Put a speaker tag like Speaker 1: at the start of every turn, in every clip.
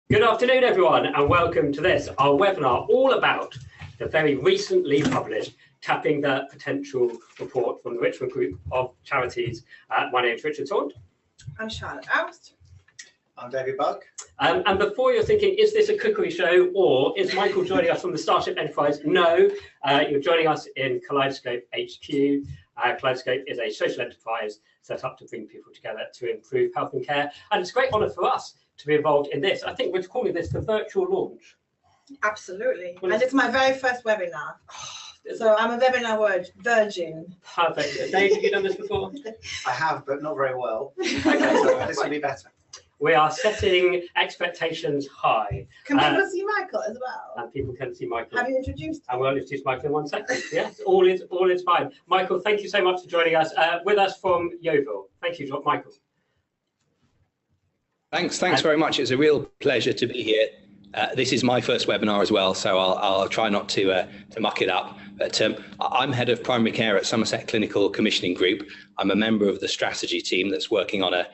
Speaker 1: Good afternoon, everyone, and welcome to this, our webinar all about the very recently published Tapping the Potential report from the Richmond Group of Charities. My name is Richard Taunt.
Speaker 2: I'm Charlotte Oust.
Speaker 3: I'm David Buck.
Speaker 1: And before you're thinking, is this a cookery show or is Michael joining us from the Starship Enterprise? No, you're joining us in Kaleidoscope HQ. Kaleidoscope is a social enterprise set up to bring people together to improve health and care. And it's a great honour for us to be involved in this. I think we're calling this the virtual launch.
Speaker 2: Absolutely. Well, and it's my very first webinar. So I'm a webinar virgin.
Speaker 1: Perfect. Dave, have you done this before?
Speaker 3: I have, but not very well. Okay, so this will be better.
Speaker 1: We are setting expectations high.
Speaker 2: Can people see Michael as well?
Speaker 1: And people can see Michael.
Speaker 2: Have you introduced him?
Speaker 1: I will introduce Michael in 1 second. Yes, all is fine. Michael, thank you so much for joining us. With us from Yeovil. Thank you, Michael.
Speaker 4: Thanks very much. It's a real pleasure to be here. This is my first webinar as well, so I'll try not to muck it up. But I'm head of primary care at Somerset Clinical Commissioning Group. I'm a member of the strategy team that's working on a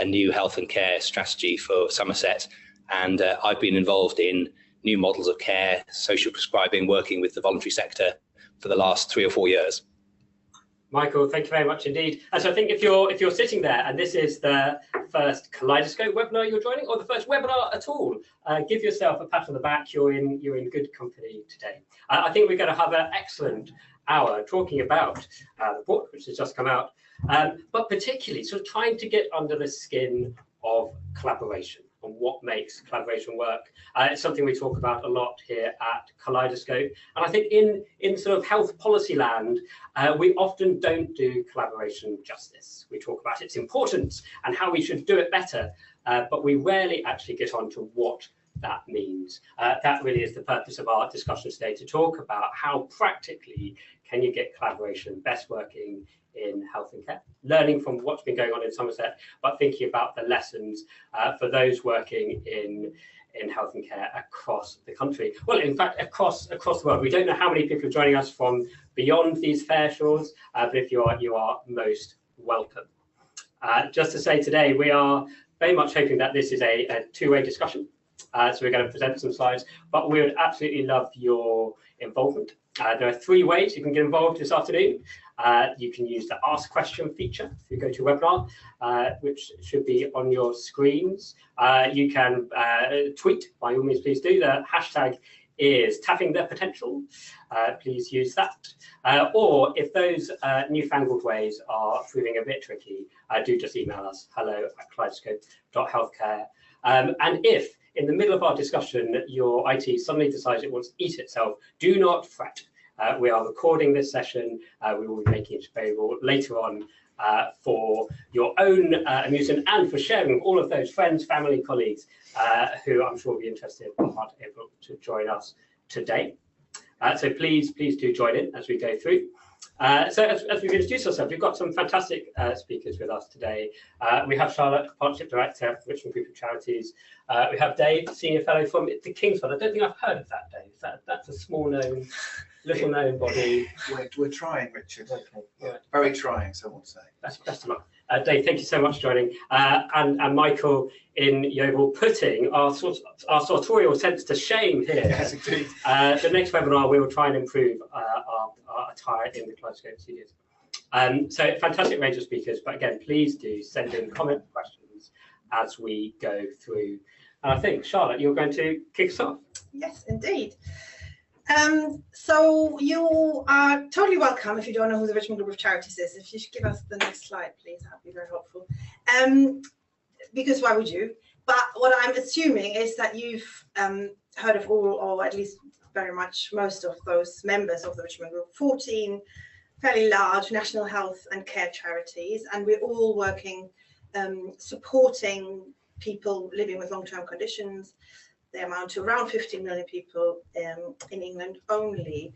Speaker 4: new health and care strategy for Somerset. And I've been involved in new models of care, social prescribing, working with the voluntary sector for the last 3 or 4 years.
Speaker 1: Michael, thank you very much indeed. And so I think if you're sitting there and this is the first Kaleidoscope webinar you're joining, or the first webinar at all, give yourself a pat on the back. You're in good company today. I think we're going to have an excellent hour talking about the book, which has just come out, but particularly sort of trying to get under the skin of collaboration and what makes collaboration work. It's something we talk about a lot here at Kaleidoscope. And I think in sort of health policy land, we often don't do collaboration justice. We talk about its importance and how we should do it better, but we rarely actually get on to what that means. That really is the purpose of our discussion today, to talk about how practically can you get collaboration best working in health and care, learning from what's been going on in Somerset, but thinking about the lessons for those working in health and care across the country. Well, in fact, across the world. We don't know how many people are joining us from beyond these fair shores, but if you are most welcome. Just to say today, we are very much hoping that this is a two-way discussion. So we're going to present some slides, but we would absolutely love your involvement. There are 3 ways you can get involved this afternoon. You can use the Ask Question feature if you go to webinar, which should be on your screens. You can tweet, by all means, please do. The hashtag is Tapping the Potential. Please use that. Or if those newfangled ways are proving a bit tricky, do just email us, hello@kaleidoscope.healthcare. And if in the middle of our discussion, your IT suddenly decides it wants to eat itself, do not fret. We are recording this session. We will be making it available later on for your own amusement and for sharing with all of those friends, family, colleagues who I'm sure will be interested but aren't able to join us today. So please do join in as we go through. So as we introduce ourselves, we've got some fantastic speakers with us today. We have Charlotte, Partnership Director for Richmond Group of Charities. We have Dave, Senior Fellow from the Kingsford. I don't think I've heard of that, Dave. That's a small-known, little-known body.
Speaker 3: We're trying, Richard.
Speaker 1: Okay, right.
Speaker 3: Very trying, someone would say.
Speaker 1: Best of luck. Dave, thank you so much for joining. And Michael in Yeovil, putting our sartorial sense to shame here.
Speaker 3: Yes, indeed.
Speaker 1: The next webinar, we will try and improve our attire in the Kaleidoscope studios. So fantastic range of speakers, but again, please do send in comment questions as we go through. And I think, Charlotte, you're going to kick us off.
Speaker 2: Yes, indeed. So you are totally welcome. If you don't know who the Richmond Group of Charities is, if you should give us the next slide, please, that would be very helpful. Because why would you? But what I'm assuming is that you've heard of all, or at least very much most of those members of the Richmond Group, 14 fairly large national health and care charities, and we're all working supporting people living with long-term conditions. They amount to around 15 million people in England only.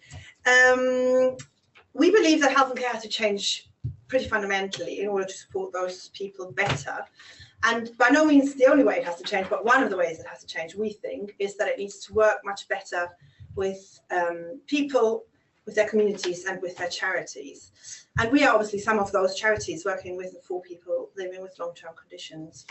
Speaker 2: We believe that health and care has to change pretty fundamentally in order to support those people better. And by no means the only way it has to change, but one of the ways it has to change, we think, is that it needs to work much better with people with their communities and with their charities. And we are obviously some of those charities working with and for people living with long-term conditions.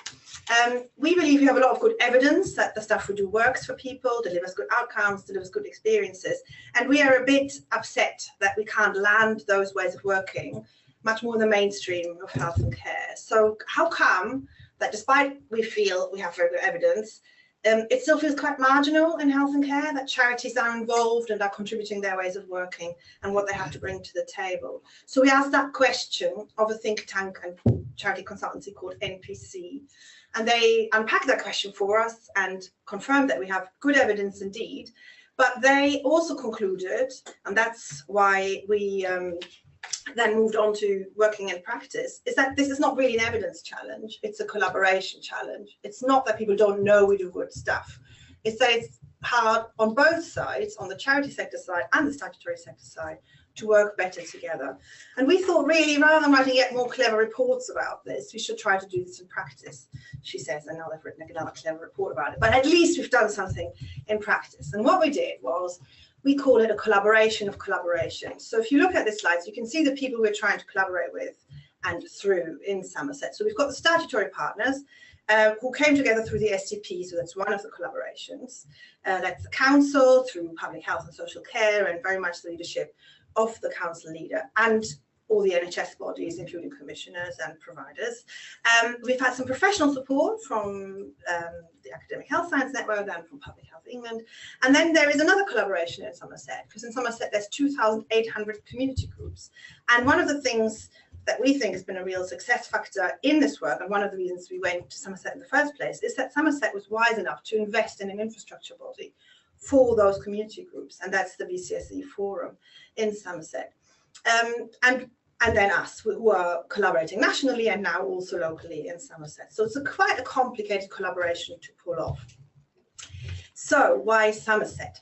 Speaker 2: We believe we have a lot of good evidence that the stuff we do works for people, delivers good outcomes, delivers good experiences. And we are a bit upset that we can't land those ways of working much more in the mainstream of health and care. So how come that despite we feel we have very good evidence, it still feels quite marginal in health and care, that charities are involved and are contributing their ways of working and what they have to bring to the table? So we asked that question of a think tank and charity consultancy called NPC, and they unpacked that question for us and confirmed that we have good evidence indeed, but they also concluded, and that's why we then moved on to working in practice, is that this is not really an evidence challenge, it's a collaboration challenge. It's not that people don't know we do good stuff. It's that it's hard on both sides, on the charity sector side and the statutory sector side, to work better together. And we thought really, rather than writing yet more clever reports about this, we should try to do this in practice, she says, and now they've written another clever report about it. But at least we've done something in practice. And what we did was, we call it a collaboration of collaboration. So if you look at this slide, you can see the people we're trying to collaborate with and through in Somerset. So we've got the statutory partners who came together through the STP, so that's one of the collaborations. That's the council through public health and social care, and very much the leadership of the council leader and all the NHS bodies, including commissioners and providers. We've had some professional support from the Academic Health Science Network and from Public Health England. And then there is another collaboration in Somerset, because in Somerset there's 2,800 community groups. And one of the things that we think has been a real success factor in this work, and one of the reasons we went to Somerset in the first place, is that Somerset was wise enough to invest in an infrastructure body for those community groups, and that's the BCSE Forum in Somerset. And then us, who are collaborating nationally and now also locally in Somerset. So it's quite a complicated collaboration to pull off. So why Somerset?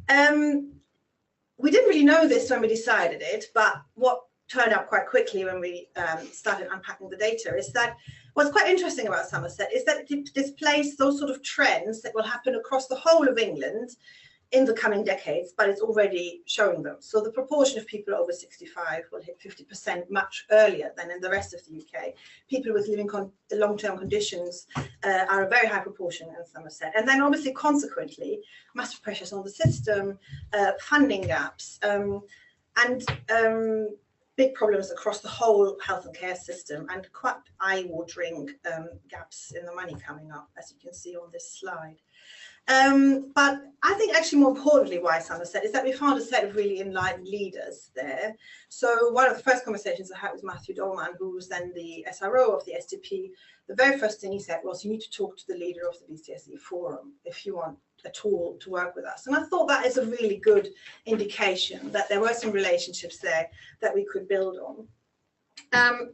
Speaker 2: We didn't really know this when we decided it, but what turned out quite quickly when we started unpacking the data is that what's quite interesting about Somerset is that it displays those sort of trends that will happen across the whole of England in the coming decades, but it's already showing them. So the proportion of people over 65 will hit 50% much earlier than in the rest of the UK. People with living long-term conditions are a very high proportion in Somerset. And then obviously, consequently, massive pressures on the system, funding gaps, and big problems across the whole health and care system, and quite eye-watering gaps in the money coming up, as you can see on this slide. But I think actually more importantly why Somerset is that we found a set of really enlightened leaders there. So one of the first conversations I had with Matthew Dolman, who was then the SRO of the STP, the very first thing he said was, you need to talk to the leader of the BCSE Forum if you want a tool to work with us. And I thought that is a really good indication that there were some relationships there that we could build on.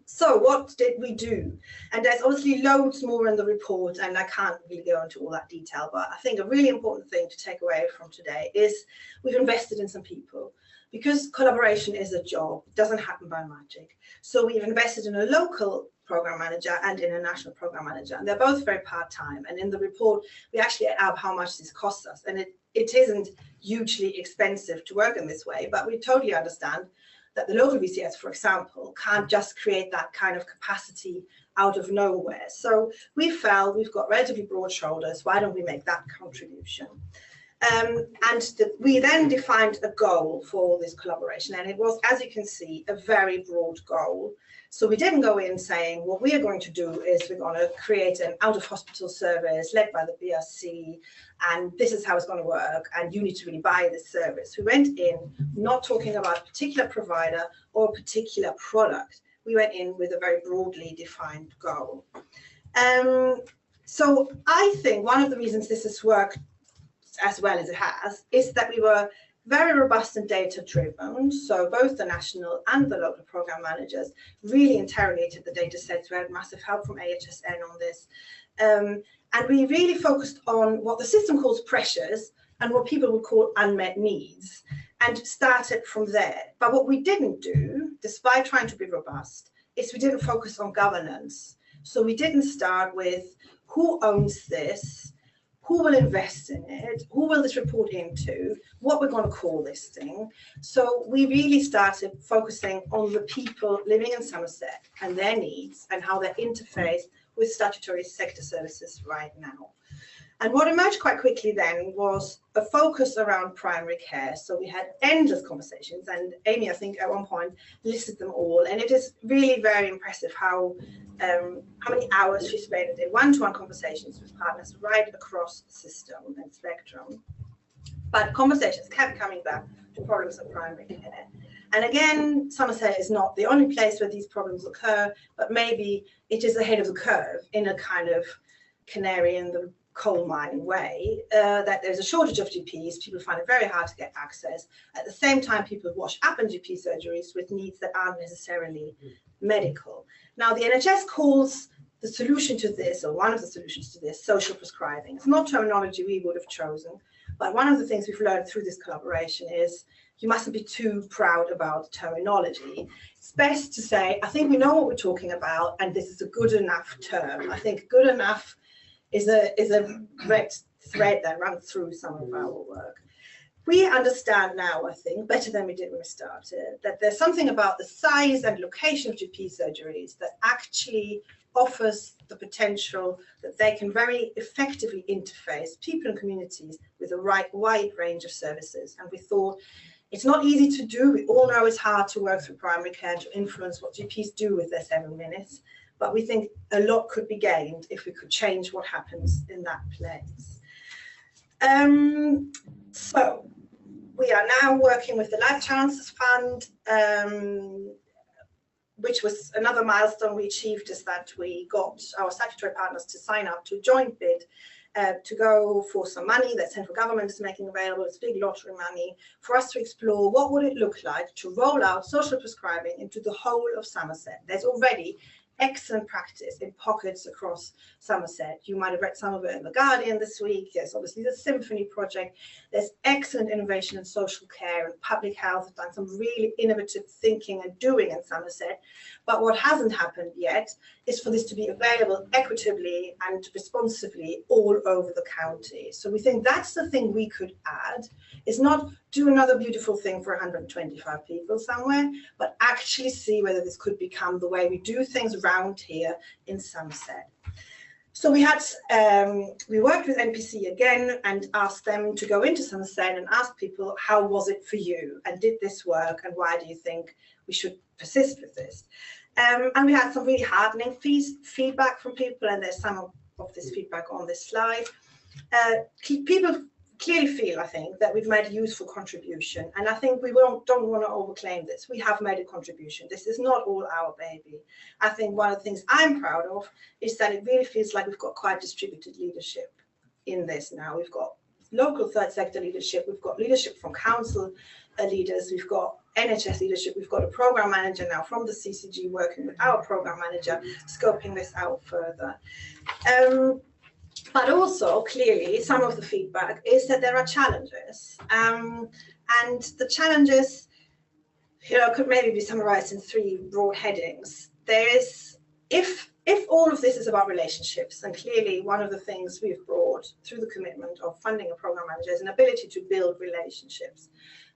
Speaker 2: So what did we do? And there's obviously loads more in the report, and I can't really go into all that detail, but I think a really important thing to take away from today is we've invested in some people, because collaboration is a job. It doesn't happen by magic. So we've invested in a local program manager and in a national program manager, and they're both very part-time. And in the report, we actually add up how much this costs us, and it isn't hugely expensive to work in this way, but we totally understand that the local BCS, for example, can't just create that kind of capacity out of nowhere. So we felt we've got relatively broad shoulders. Why don't we make that contribution? We then defined a goal for this collaboration, and it was, as you can see, a very broad goal. So we didn't go in saying what we are going to do is we're going to create an out-of-hospital service led by the BRC, and this is how it's going to work, and you need to really buy this service. We went in not talking about a particular provider or a particular product. We went in with a very broadly defined goal. So I think one of the reasons this has worked as well as it has is that we were very robust and data driven. So both the national and the local program managers really interrogated the data sets. We had massive help from AHSN on this. And we really focused on what the system calls pressures and what people would call unmet needs, and started from there. But what we didn't do, despite trying to be robust, is we didn't focus on governance. So we didn't start with who owns this, who will invest in it, who will this report into, what we're going to call this thing. So we really started focusing on the people living in Somerset and their needs and how they interface with statutory sector services right now. And what emerged quite quickly then was a focus around primary care. So we had endless conversations, and Amy, I think, at one point listed them all. And it is really very impressive how many hours she spent in one-to-one conversations with partners right across the system and spectrum. But conversations kept coming back to problems of primary care. And again, Somerset is not the only place where these problems occur, but maybe it is ahead of the curve in a kind of canary in the coal mining way, that there's a shortage of GPs, people find it very hard to get access. At the same time, people wash up in GP surgeries with needs that aren't necessarily medical. Now, the NHS calls the solution to this, or one of the solutions to this, social prescribing. It's not terminology we would have chosen, but one of the things we've learned through this collaboration is you mustn't be too proud about terminology. It's best to say, I think we know what we're talking about, and this is a good enough term. I think good enough is a red thread that runs through some of our work. We understand now, I think, better than we did when we started, that there's something about the size and location of GP surgeries that actually offers the potential that they can very effectively interface people and communities with a wide range of services. And we thought it's not easy to do. We all know it's hard to work through primary care to influence what GPs do with their 7 minutes. But we think a lot could be gained if we could change what happens in that place. So we are now working with the Life Chances Fund, which was another milestone we achieved, is that we got our statutory partners to sign up to a joint bid to go for some money that central government is making available. It's big lottery money for us to explore what would it look like to roll out social prescribing into the whole of Somerset. There's already excellent practice in pockets across Somerset. You might have read some of it in The Guardian this week. There's obviously the Symphony Project. There's excellent innovation in social care, and public health have done some really innovative thinking and doing in Somerset. But what hasn't happened yet is for this to be available equitably and responsively all over the county. So we think that's the thing we could add, is not do another beautiful thing for 125 people somewhere, but actually see whether this could become the way we do things around here in Somerset. So we worked with NPC again and asked them to go into Somerset and ask people, how was it for you? And did this work? And why do you think we should persist with this? And we had some really heartening feedback from people, and there's some of this feedback on this slide. People clearly feel, I think, that we've made a useful contribution, and I think we don't want to overclaim this. We have made a contribution. This is not all our baby. I think one of the things I'm proud of is that it really feels like we've got quite distributed leadership in this now. We've got local third sector leadership, we've got leadership from council leaders, we've got NHS leadership, we've got a program manager now from the CCG working with our program manager, scoping this out further. But also, clearly, some of the feedback is that there are challenges. And the challenges, could maybe be summarized in 3 broad headings. There is, if all of this is about relationships, and clearly one of the things we've brought through the commitment of funding a program manager is an ability to build relationships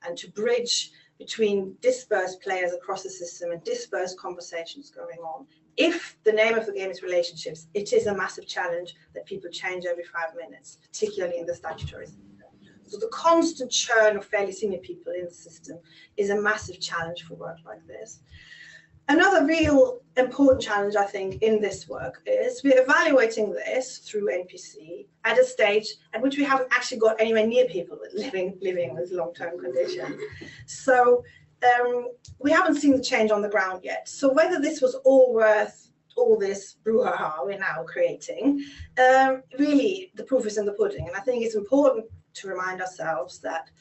Speaker 2: and to bridge between dispersed players across the system and dispersed conversations going on. If the name of the game is relationships, it is a massive challenge that people change every 5 minutes, particularly in the statutory system. So the constant churn of fairly senior people in the system is a massive challenge for work like this. Another real important challenge, I think, in this work is we're evaluating this through NPC at a stage at which we haven't actually got anywhere near people living with long-term conditions. So we haven't seen the change on the ground yet. So whether this was all worth all this brouhaha we're now creating, really the proof is in the pudding. And I think it's important to remind ourselves that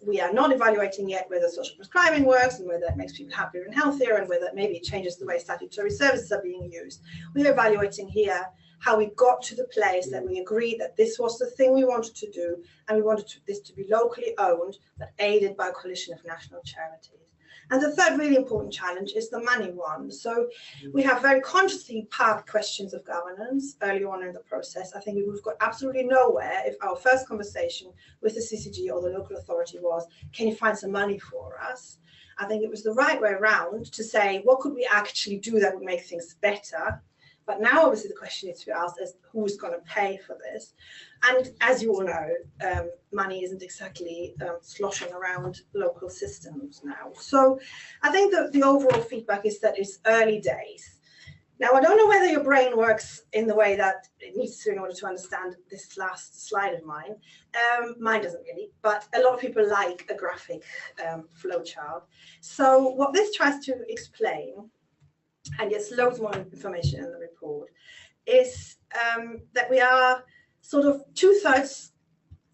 Speaker 2: we are not evaluating yet whether social prescribing works and whether it makes people happier and healthier and whether maybe it changes the way statutory services are being used. We're evaluating here how we got to the place that we agreed that this was the thing we wanted to do, and we wanted this to be locally owned but aided by a coalition of national charities. And the third really important challenge is the money one. So we have very consciously parked questions of governance early on in the process. I think we would have got absolutely nowhere if our first conversation with the CCG or the local authority was, can you find some money for us? I think it was the right way around to say, what could we actually do that would make things better? But now, obviously, the question needs to be asked is who's going to pay for this? And as you all know, money isn't exactly sloshing around local systems now. So I think that the overall feedback is that it's early days. Now, I don't know whether your brain works in the way that it needs to in order to understand this last slide of mine. Mine doesn't really, but a lot of people like a graphic flowchart. So what this tries to explain, and there's loads more information in the report, is that we are sort of 2/3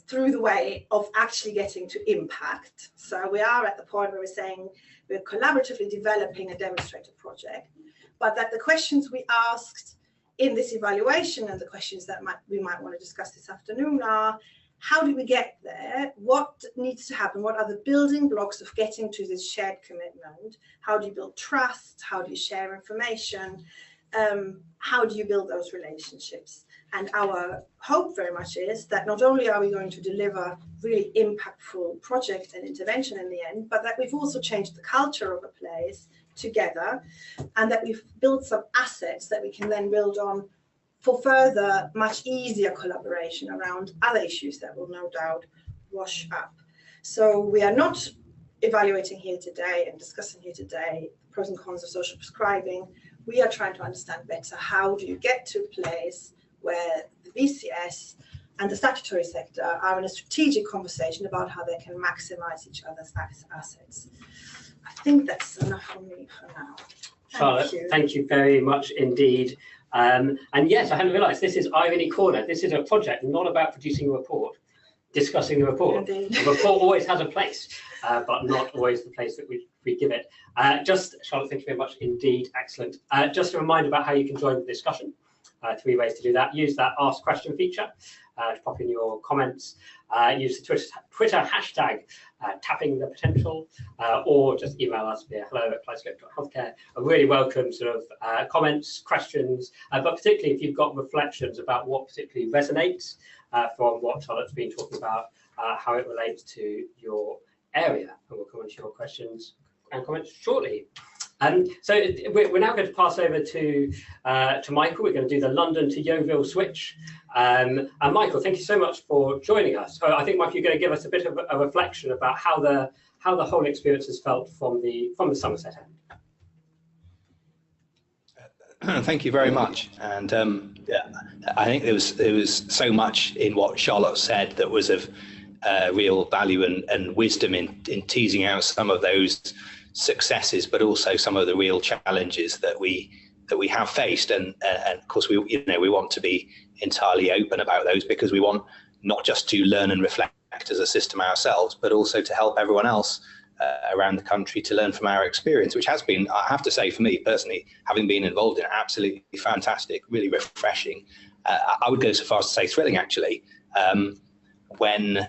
Speaker 2: through the way of actually getting to impact. So we are at the point where we're saying we're collaboratively developing a demonstrator project, but that the questions we asked in this evaluation and the questions that we might want to discuss this afternoon are, how do we get there? What needs to happen? What are the building blocks of getting to this shared commitment? How do you build trust? How do you share information? How do you build those relationships? And our hope very much is that not only are we going to deliver really impactful project and intervention in the end, but that we've also changed the culture of a place together, and that we've built some assets that we can then build on for further, much easier collaboration around other issues that will no doubt wash up. So we are not evaluating here today and discussing here today the pros and cons of social prescribing. We are trying to understand better, how do you get to a place where the VCS and the statutory sector are in a strategic conversation about how they can maximize each other's assets. I think that's enough from me for now.
Speaker 1: Charlotte, thank you very much indeed. And yes, I hadn't realised this is Irony Corner. This is a project not about producing a report, discussing the report.
Speaker 2: Indeed.
Speaker 1: The report always has a place, but not always the place that we give it. Charlotte, thank you very much indeed. Excellent. Just a reminder about how you can join the discussion. 3 ways to do that. Use that Ask Question feature to pop in your comments. Use the Twitter hashtag tapping the potential, or just email us via hello@kaleidoscope.healthcare. I really welcome sort of comments, questions, but particularly if you've got reflections about what particularly resonates from what Charlotte's been talking about, how it relates to your area. And we'll come on to your questions and comments shortly. So we're now going to pass over to Michael. We're going to do the London to Yeovil switch. And Michael, thank you so much for joining us. So I think, Michael, you're going to give us a bit of a reflection about how the whole experience has felt from the Somerset end.
Speaker 4: Thank you very much. And yeah, I think there was so much in what Charlotte said that was of real value and wisdom in teasing out some of those successes, but also some of the real challenges that we have faced, and of course we want to be entirely open about those, because we want not just to learn and reflect as a system ourselves, but also to help everyone else around the country to learn from our experience, which has been, I have to say, for me personally, having been involved in it, absolutely fantastic, really refreshing. I would go so far as to say thrilling, actually, when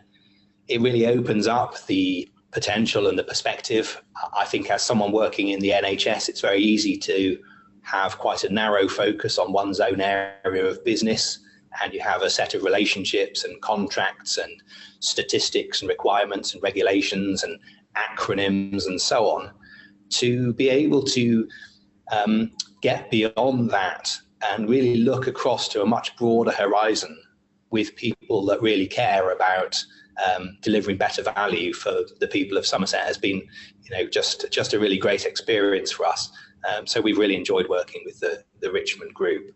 Speaker 4: it really opens up the potential and the perspective. I think as someone working in the NHS, it's very easy to have quite a narrow focus on one's own area of business, and you have a set of relationships and contracts and statistics and requirements and regulations and acronyms and so on. To be able to get beyond that and really look across to a much broader horizon with people that really care about delivering better value for the people of Somerset has been, just a really great experience for us. So we've really enjoyed working with the Richmond group.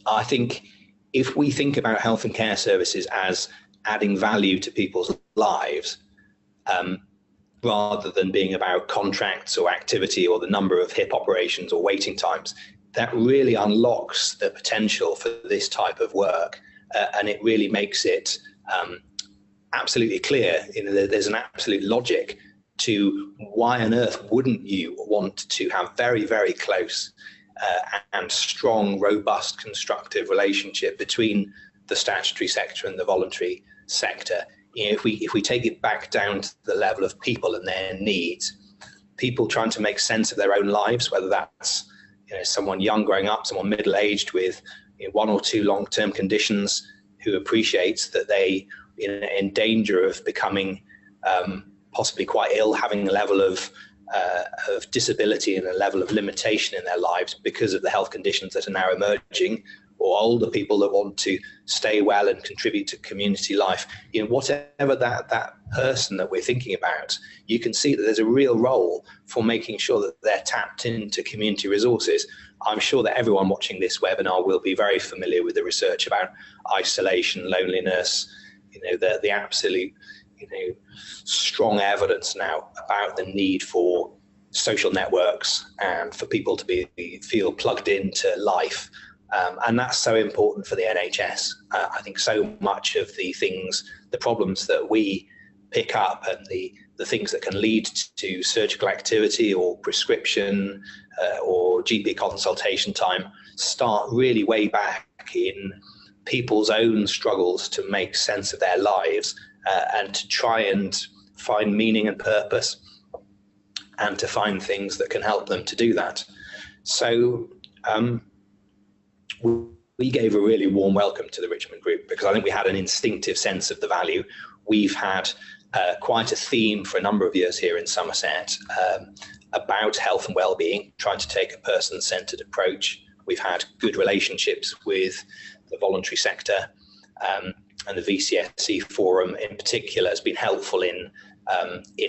Speaker 4: I think if we think about health and care services as adding value to people's lives, rather than being about contracts or activity or the number of hip operations or waiting times, that really unlocks the potential for this type of work, and it really makes it absolutely clear. There's an absolute logic to why on earth wouldn't you want to have very, very close and strong, robust, constructive relationship between the statutory sector and the voluntary sector if we take it back down to the level of people and their needs, people trying to make sense of their own lives, whether that's someone young growing up, someone middle-aged with one or two long-term conditions, who appreciates that they in danger of becoming possibly quite ill, having a level of disability and a level of limitation in their lives because of the health conditions that are now emerging, or older people that want to stay well and contribute to community life. Whatever that person that we're thinking about, you can see that there's a real role for making sure that they're tapped into community resources. I'm sure that everyone watching this webinar will be very familiar with the research about isolation, loneliness, the absolute strong evidence now about the need for social networks and for people to feel plugged into life. And that's so important for the NHS. I think so much of the problems that we pick up and the things that can lead to surgical activity or prescription or GP consultation time start really way back in people's own struggles to make sense of their lives and to try and find meaning and purpose and to find things that can help them to do that. So we gave a really warm welcome to the Richmond group because I think we had an instinctive sense of the value. We've had quite a theme for a number of years here in Somerset about health and well-being, trying to take a person-centred approach. We've had good relationships with the voluntary sector, and the VCSE forum in particular has been helpful in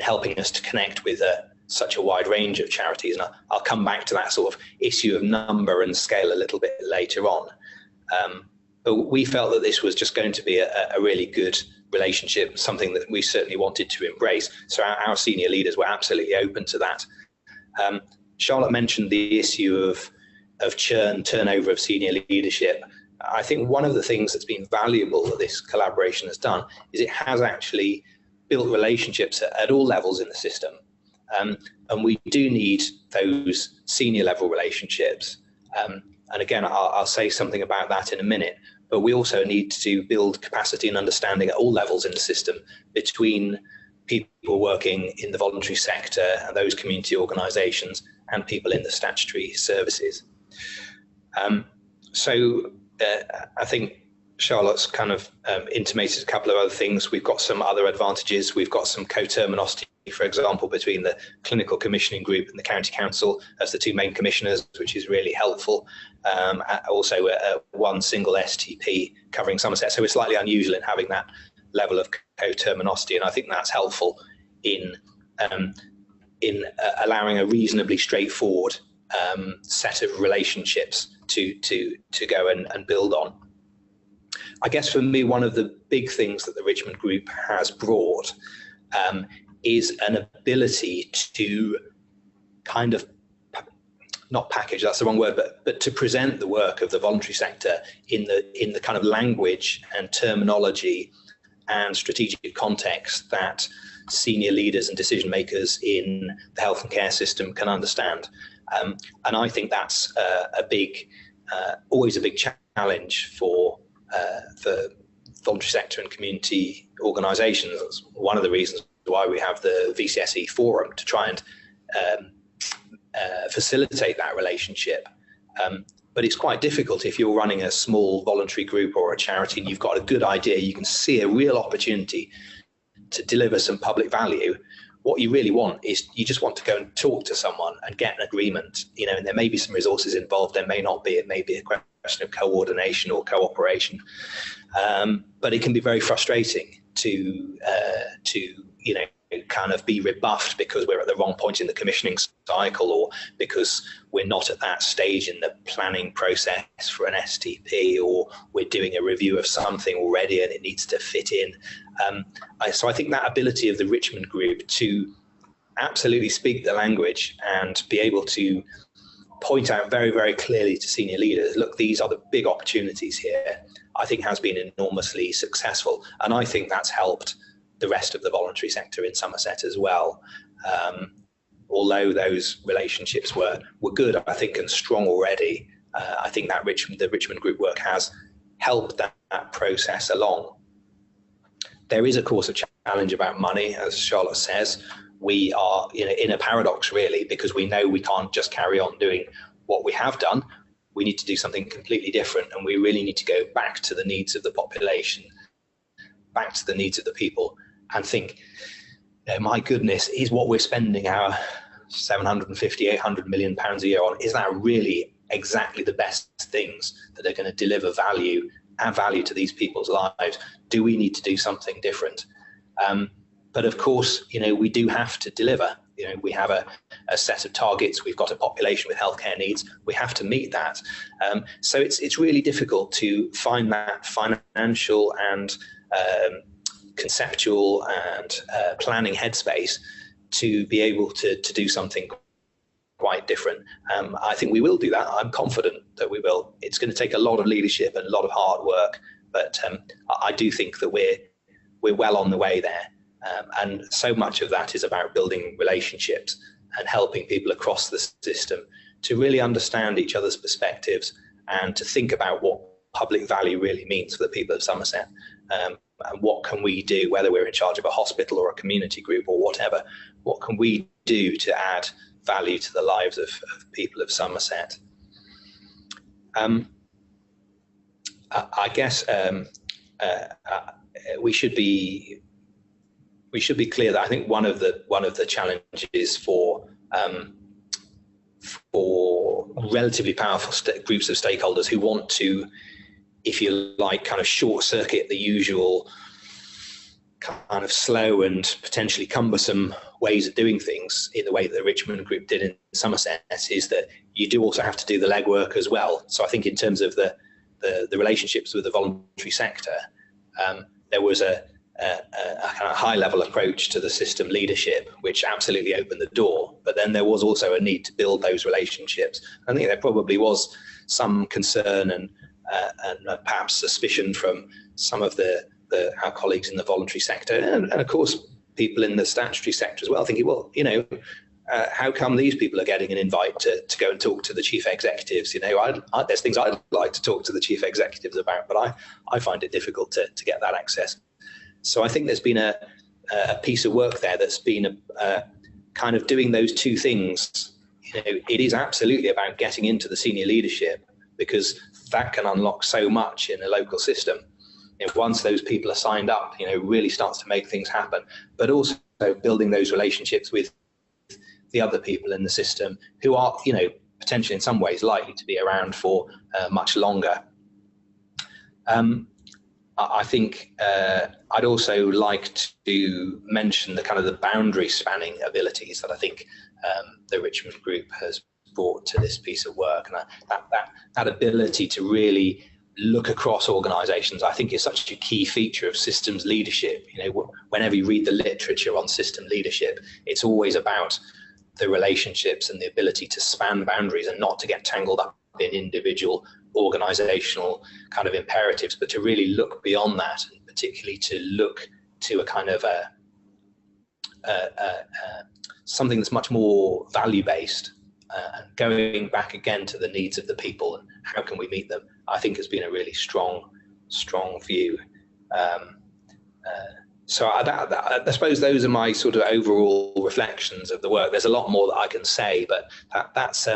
Speaker 4: helping us to connect with such a wide range of charities. And I'll come back to that sort of issue of number and scale a little bit later on. But we felt that this was just going to be a really good relationship, something that we certainly wanted to embrace. So our senior leaders were absolutely open to that. Charlotte mentioned the issue of turnover of senior leadership. I think one of the things that's been valuable that this collaboration has done is it has actually built relationships at all levels in the system. And we do need those senior level relationships. And again, I'll say something about that in a minute, but we also need to build capacity and understanding at all levels in the system between people working in the voluntary sector and those community organisations and people in the statutory services. I think Charlotte's kind of intimated a couple of other things. We've got some other advantages. We've got some coterminosity, for example, between the clinical commissioning group and the county council as the two main commissioners, which is really helpful. Also, one single STP covering Somerset. So we're slightly unusual in having that level of coterminosity, and I think that's helpful in allowing a reasonably straightforward set of relationships to go and build on. I guess for me, one of the big things that the Richmond group has brought is an ability to kind of, not package, that's the wrong word, but to present the work of the voluntary sector in the kind of language and terminology and strategic context that senior leaders and decision makers in the health and care system can understand. And I think that's always a big challenge for voluntary sector and community organisations. That's one of the reasons why we have the VCSE forum, to try and facilitate that relationship. But it's quite difficult if you're running a small voluntary group or a charity and you've got a good idea, you can see a real opportunity to deliver some public value. What you really want is you just want to go and talk to someone and get an agreement, and there may be some resources involved, there may not be, it may be a question of coordination or cooperation. But it can be very frustrating to kind of be rebuffed because we're at the wrong point in the commissioning cycle, or because we're not at that stage in the planning process for an STP, or we're doing a review of something already and it needs to fit in. So I think that ability of the Richmond group to absolutely speak the language and be able to point out very, very clearly to senior leaders, look, these are the big opportunities here, I think has been enormously successful. And I think that's helped the rest of the voluntary sector in Somerset as well. Although those relationships were good, I think, and strong already, I think that the Richmond group work has helped that process along. there is, of course, a challenge about money, as Charlotte says. We are in a paradox, really, because we know we can't just carry on doing what we have done. We need to do something completely different, and we really need to go back to the needs of the population, back to the needs of the people, and think, my goodness, is what we're spending our 750, 800 million pounds a year on, is that really exactly the best things that are going to deliver value, add value to these people's lives? Do we need to do something different? But of course, we do have to deliver. We have a set of targets. We've got a population with healthcare needs. We have to meet that. So it's really difficult to find that financial and conceptual and planning headspace to be able to do something quite different. I think we will do that. I'm confident that we will. It's going to take a lot of leadership and a lot of hard work, but I do think that we're well on the way there. And so much of that is about building relationships and helping people across the system to really understand each other's perspectives and to think about what public value really means for the people of Somerset. And what can we do, whether we're in charge of a hospital or a community group or whatever, what can we do to add value to the lives of people of Somerset? I guess we should be clear that I think one of the challenges for relatively powerful groups of stakeholders who want to, if you like, kind of short circuit the usual kind of slow and potentially cumbersome ways of doing things in the way that the Richmond group did in Somerset, is that you do also have to do the legwork as well. So I think in terms of the relationships with the voluntary sector, there was a kind of high level approach to the system leadership, which absolutely opened the door. But then there was also a need to build those relationships. I think there probably was some concern and perhaps suspicion from some of our colleagues in the voluntary sector, and of course people in the statutory sector as well, thinking, well, how come these people are getting an invite to go and talk to the chief executives? There's things I'd like to talk to the chief executives about, but I find it difficult to get that access. So I think there's been a piece of work there that's been kind of doing those two things. It is absolutely about getting into the senior leadership, because that can unlock so much in a local system. Once those people are signed up, really starts to make things happen. But also building those relationships with the other people in the system who are, potentially in some ways likely to be around for much longer. I think I'd also like to mention the kind of the boundary spanning abilities that I think the Richmond group has brought to this piece of work, and that ability to really look across organisations, I think, is such a key feature of systems leadership. Whenever you read the literature on system leadership, it's always about the relationships and the ability to span boundaries and not to get tangled up in individual organisational kind of imperatives, but to really look beyond that, and particularly to look to a kind of something that's much more value-based, and going back again to the needs of the people and how can we meet them, I think has been a really strong view. So I suppose those are my sort of overall reflections of the work. There's a lot more that I can say, but that's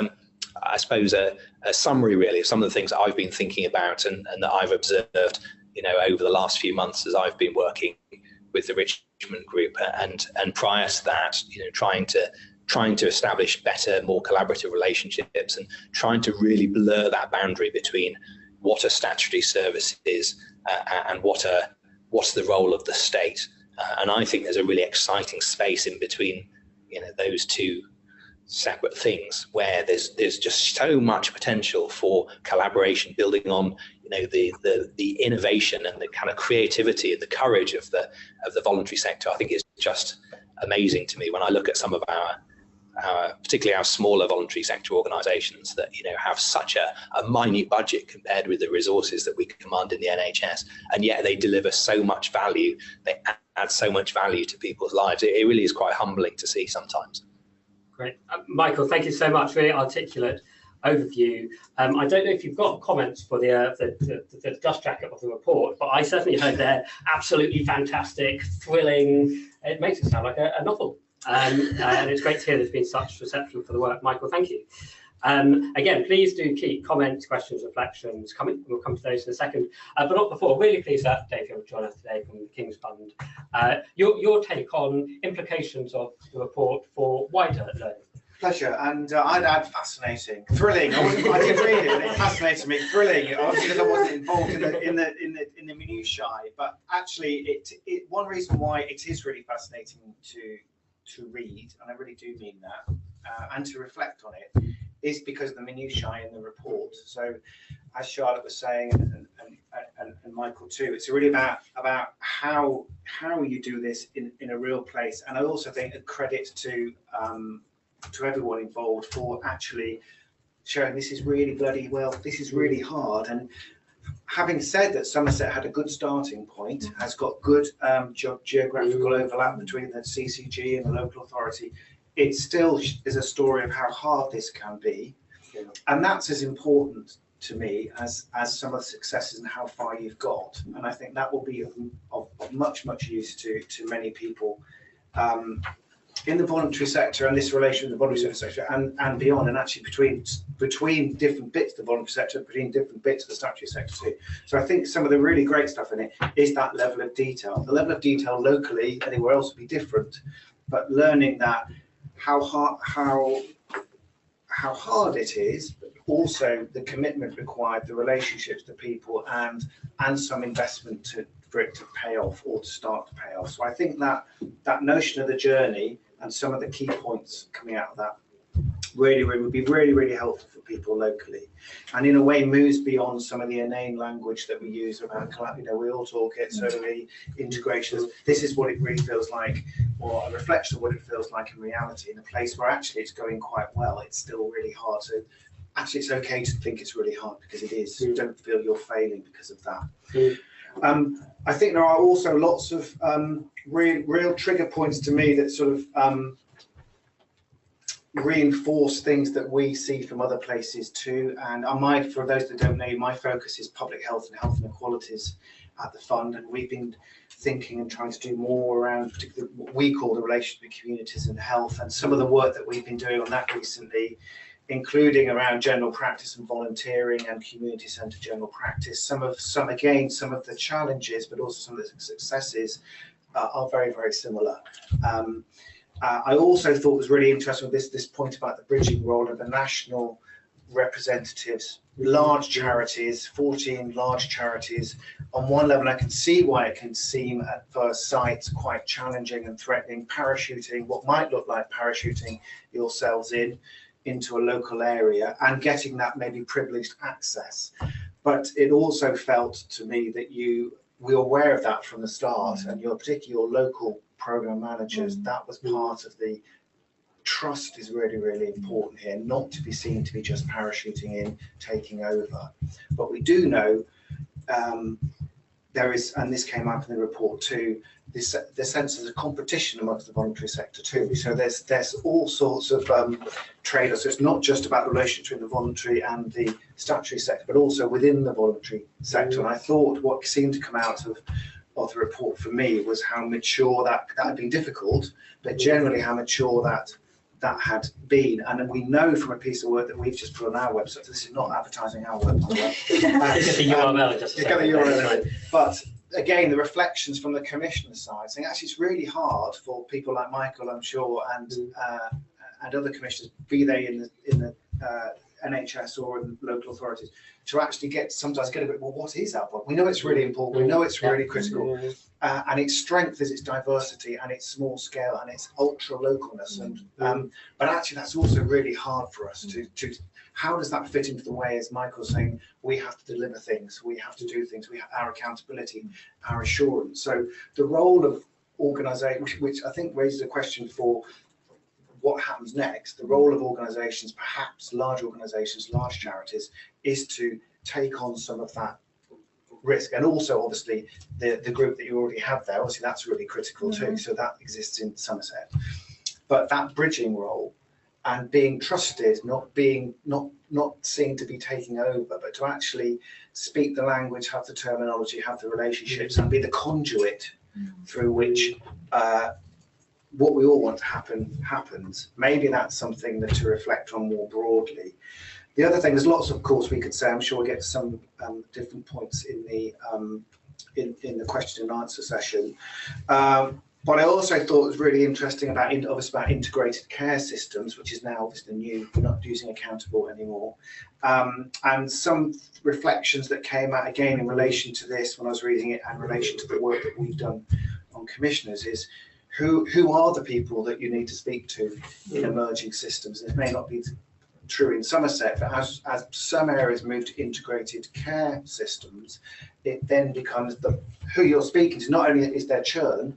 Speaker 4: I suppose a summary really of some of the things that I've been thinking about and that I've observed, over the last few months as I've been working with the Richmond group, and prior to that, trying to establish better, more collaborative relationships, and trying to really blur that boundary between what a statutory service is and what's the role of the state. And I think there's a really exciting space in between, those two separate things, where there's just so much potential for collaboration, building on the innovation and the kind of creativity and the courage of the voluntary sector. I think it's just amazing to me when I look at some of our particularly our smaller voluntary sector organisations that have such a minute budget compared with the resources that we command in the NHS, and yet they deliver so much value. They add so much value to people's lives. It really is quite humbling to see sometimes.
Speaker 1: Great. Michael, thank you so much. Really articulate. overview. I don't know if you've got comments for the dust jacket of the report, but I certainly heard they're absolutely fantastic, thrilling. It makes it sound like a novel. And it's great to hear there's been such reception for the work. Michael, thank you. Again, please do keep comments, questions, reflections coming. We'll come to those in a second. But not before. Really pleased that Dave, you're joining us today from the King's Fund. Your take on implications of the report for wider learning.
Speaker 3: Pleasure, and I'd add fascinating, thrilling. I did read it, and it fascinated me. Thrilling, obviously, because I wasn't involved in the minutiae. But actually, one reason why it is really fascinating to read, and I really do mean that, and to reflect on it, is because of the minutiae in the report. So, as Charlotte was saying, and Michael too, it's really about how you do this in a real place. And I also think a credit to everyone involved for actually showing this is really this is really hard. And having said that, Somerset had a good starting point, has got good geographical overlap between the CCG and the local authority. It still is a story of how hard this can be, and that's as important to me as some of the successes and how far you've got. And I think that will be of much use to many people in the voluntary sector, and this relation with the voluntary sector and beyond, and actually between different bits of the voluntary sector, between different bits of the statutory sector too. So I think some of the really great stuff in it is that level of detail. The level of detail locally, anywhere else, will be different, but learning that how hard it is, but also the commitment required, the relationships to people, and some investment for it to pay off or to start to pay off. So I think that notion of the journey and some of the key points coming out of that really would be really helpful for people locally, and in a way moves beyond some of the inane language that we use around, we all talk it, so the integrations. This is what it really feels like, or a reflection of what it feels like in reality, in a place where actually it's going quite well. It's still really hard. So actually it's okay to think it's really hard, because it is. Don't feel you're failing because of that. I think there are also lots of real trigger points to me that sort of reinforce things that we see from other places too. And for those that don't know, my focus is public health and health inequalities at the fund, and we've been thinking and trying to do more around particularly what we call the relationship with communities and health, and some of the work that we've been doing on that recently, including around general practice and volunteering and community centred general practice. Some of the challenges, but also some of the successes are very similar. I also thought was really interesting with this point about the bridging role of the national representatives, large charities, 14 large charities. On one level, I can see why it can seem at first sight quite challenging and threatening, parachuting, what might look like parachuting yourselves into a local area and getting that maybe privileged access. But it also felt to me that we're aware of that from the start, and particularly your local program managers, that was part of the trust is really important here, not to be seen to be just parachuting in, taking over. But we do know there is, and this came up in the report too, the sense of the competition amongst the voluntary sector too. So there's all sorts of trade-offs. So it's not just about the relationship between the voluntary and the statutory sector, but also within the voluntary sector. And I thought what seemed to come out of the report for me was how mature that had been difficult, but generally how mature that had been. And then we know from a piece of work that we've just put on our website, so this is not advertising our website.
Speaker 1: It's the URL, just to say.
Speaker 3: URL. But again, the reflections from the commissioner side saying actually it's really hard for people like Michael, I'm sure, and other commissioners, be they in the NHS or in local authorities, to actually sometimes get a bit, well, what is that? We know it's really important, we know it's really critical, and its strength is its diversity and its small scale and its ultra localness. And but actually that's also really hard for us to how does that fit into the way, as Michael's saying, we have to deliver things, we have to do things, we have our accountability, our assurance. So the role of organisation, which I think raises a question for what happens next, the role of organisations, perhaps large organisations, large charities, is to take on some of that risk. And also obviously the group that you already have there, obviously that's really critical too, so that exists in Somerset. But that bridging role and being trusted, not seen to be taking over, but to actually speak the language, have the terminology, have the relationships, and be the conduit through which what we all want to happen happens. Maybe that's something that to reflect on more broadly. The other thing, there's lots of course we could say. I'm sure we'll get some different points in the question and answer session. But I also thought it was really interesting about integrated care systems, which is now obviously new. We're not using accountable anymore. And some reflections that came out again in relation to this when I was reading it, and in relation to the work that we've done on commissioners, is who are the people that you need to speak to in emerging systems. And it may not be true in Somerset, but as some areas move to integrated care systems, it then becomes who you're speaking to. Not only is there churn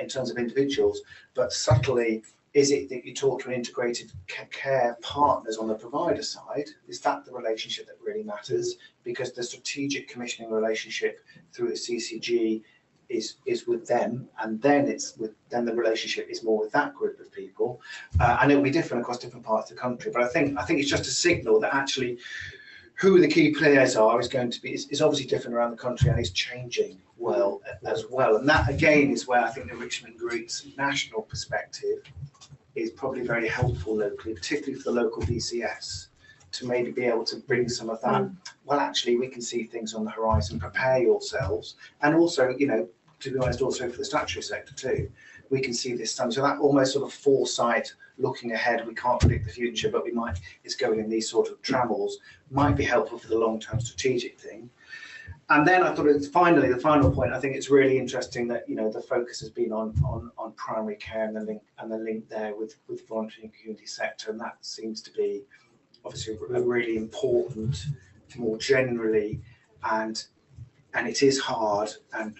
Speaker 3: in terms of individuals, but subtly, is it that you talk to an integrated care partners on the provider side? Is that the relationship that really matters? Because the strategic commissioning relationship through the CCG is with them, and then the relationship is more with that group of people, and it will be different across different parts of the country. But I think it's just a signal that actually who the key players are is going to be is obviously different around the country, and is changing as well. And that again is where I think the Richmond Group's national perspective is probably very helpful locally, particularly for the local BCS, to maybe be able to bring some of that. Well, actually, we can see things on the horizon. Prepare yourselves, and also, to be honest, also for the statutory sector too, we can see this time. So that almost sort of foresight, looking ahead. We can't predict the future, but it's going in these sort of travels, might be helpful for the long-term strategic thing. And then I thought it's finally the final point. I think it's really interesting that the focus has been on primary care and the link there with voluntary and community sector, and that seems to be obviously really important more generally, and it is hard. And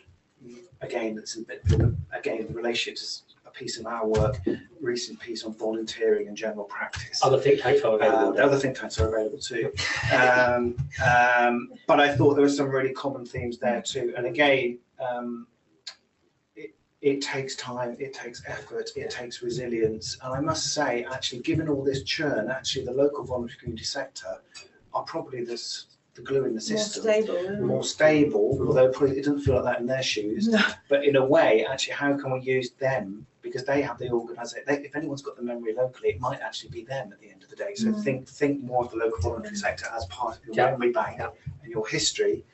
Speaker 3: again, the relationship is a piece of our work. Recent piece on volunteering and general practice.
Speaker 1: Other think tanks are available.
Speaker 3: Other think tanks are available too. But I thought there were some really common themes there too. And again, it takes time, it takes effort, it takes resilience. And I must say, actually, given all this churn, actually the local voluntary community sector are probably the glue in the system. More stable, although probably it doesn't feel like that in their shoes. No. But in a way, actually, how can we use them? Because they have the organisation. If anyone's got the memory locally, it might actually be them at the end of the day. So think more of the local voluntary sector as part of your memory bank and your history,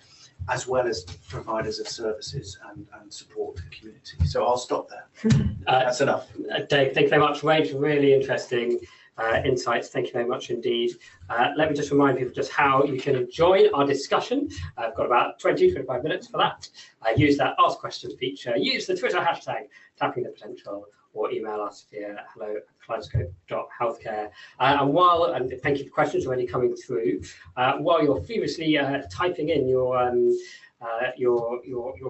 Speaker 3: as well as providers of services and support to the community. So I'll stop there. That's enough.
Speaker 1: Dave, thank you very much. Range of really interesting insights. Thank you very much indeed. Let me just remind people just how you can join our discussion. I've got about 25 minutes for that. Use that Ask Questions feature. Use the Twitter hashtag Tapping the Potential, or email us via hello@kaleidoscope.healthcare. And thank you for questions already coming through. While you're feverishly typing in your